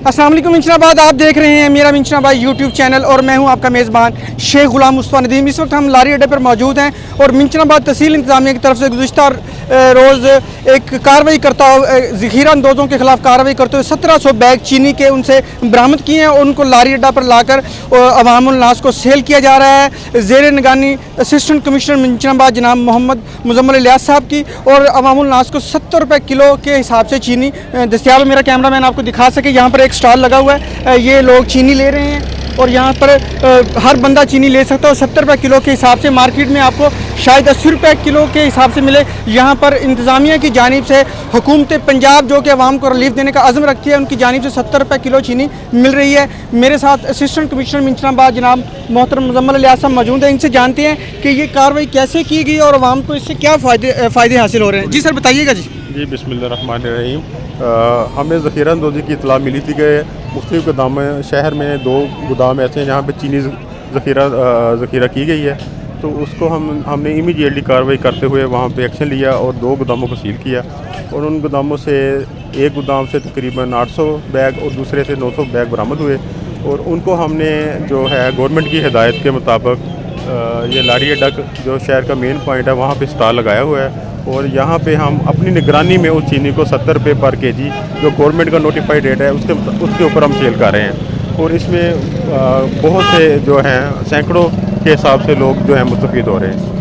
अस्सलाम वालेकुम मंचनाबाद, आप देख रहे हैं मेरा मंचनाबाद यूट्यूब चैनल और मैं हूं आपका मेज़बान शेख गुलाम मुस्तफ़ा नदीम। इस वक्त हम लारी अड्डे पर मौजूद हैं और मंचनाबाद तहसील इंतज़ामिया की तरफ से गुज़िश्ता रोज़ एक कार्रवाई करता हुआ ज़ख़ीरा अंदोज़ों के ख़िलाफ़ कार्रवाई करते हुए 1700 बैग चीनी के उनसे बरामद किए हैं और उनको लारी अड्डा पर लाकर अवामुल नास को सेल किया जा रहा है। ज़ेर निगरानी असिस्टेंट कमिश्नर मंचनाबाद जनाब मोहम्मद मुजम्मल इलियास साहब की और अवामुल नास को 70 रुपये किलो के हिसाब से चीनी दस्तियाब है। मेरा कैमरा मैन आपको दिखा सके, यहाँ पर एक स्टॉल लगा हुआ है, ये लोग चीनी ले रहे हैं और यहाँ पर हर बंदा चीनी ले सकता है। 70 रुपये किलो के हिसाब से मार्केट में आपको शायद 80 रुपये किलो के हिसाब से मिले। यहाँ पर इंतज़ामिया की जानिब से हुकूमत पंजाब जो कि अवाम को रिलीफ देने का अज़्म रखती है, उनकी जानिब से 70 रुपये किलो चीनी मिल रही है। मेरे साथ असिस्टेंट कमिश्नर मंचनाबाद जनाब मोहतरम मुजम्मल इलियास साहब मौजूद हैं। इनसे जानते हैं कि ये कार्रवाई कैसे की गई और अवाम को इससे क्या फ़ायदे हासिल हो रहे हैं। जी सर बताइएगा। जी बिस्मिल्लाहिर्रहमानिर्रहीम। हमें ज़ख़ीरा अंदोज़ी की इतला मिली थी कि मुख्तलिफ़ गोदाम शहर में 2 गोदाम ऐसे हैं जहाँ पे चीनी ज़ख़ीरा की गई है, तो उसको हमने इमीडिएटली कार्रवाई करते हुए वहाँ पे एक्शन लिया और 2 गोदामों को सील किया और उन गोदामों से एक गोदाम से तकरीबन 800 बैग और दूसरे से 900 बैग बरामद हुए और उनको हमने जो है गवर्नमेंट की हिदायत के मुताबिक ये लारी अड्डा जो शहर का मेन पॉइंट है वहाँ पे स्टॉल लगाया हुआ है और यहाँ पे हम अपनी निगरानी में उस चीनी को 70 रुपये पर केजी जो गवर्नमेंट का नोटिफाइड रेट है उसके ऊपर हम सेल कर रहे हैं और इसमें बहुत से जो हैं सैकड़ों के हिसाब से लोग जो हैं मुस्तफ़ीद हो रहे हैं।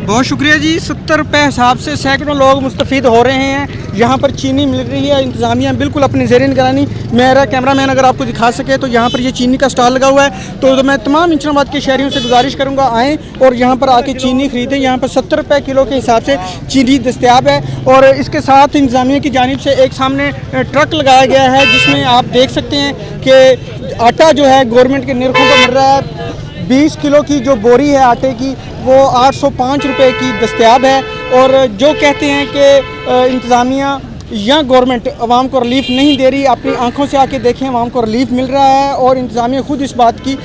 बहुत शुक्रिया जी। 70 रुपये हिसाब से सैकड़ों लोग मुस्तफ़ीद हो रहे हैं। यहाँ पर चीनी मिल रही है। इंतज़ामिया बिल्कुल अपनी ज़ेर निगरानी, मेरा कैमरा मैन अगर आपको दिखा सके तो यहाँ पर ये चीनी का स्टॉल लगा हुआ है। तो मैं तमाम मंचनाबाद के शहरियों से गुजारिश करूँगा आएँ और यहाँ पर आके चीनी ख़रीदें। यहाँ पर 70 रुपये किलो के हिसाब से चीनी दस्तियाब है और इसके साथ इंतज़ामिया की जानिब से एक सामने ट्रक लगाया गया है जिसमें आप देख सकते हैं कि आटा जो है गवर्नमेंट के निर्खों को मिल रहा है। 20 किलो की जो बोरी है आटे की वो 805 रुपये की दस्तियाब है और जो कहते हैं कि इंतज़ामिया या गवर्नमेंट अवाम को रिलीफ नहीं दे रही, अपनी आंखों से आके देखें अवाम को रिलीफ मिल रहा है और इंतज़ामिया ख़ुद इस बात की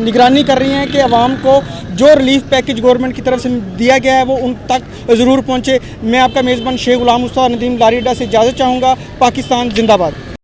निगरानी कर रही हैं कि अवाम को जो रिलीफ पैकेज गवर्नमेंट की तरफ से दिया गया है वो उन तक ज़रूर पहुँचे। मैं आपका मेज़बान शेख गुलाम मुस्तफ़ा नदीम लारी अड्डा से इजाज़त चाहूँगा। पाकिस्तान जिंदाबाद।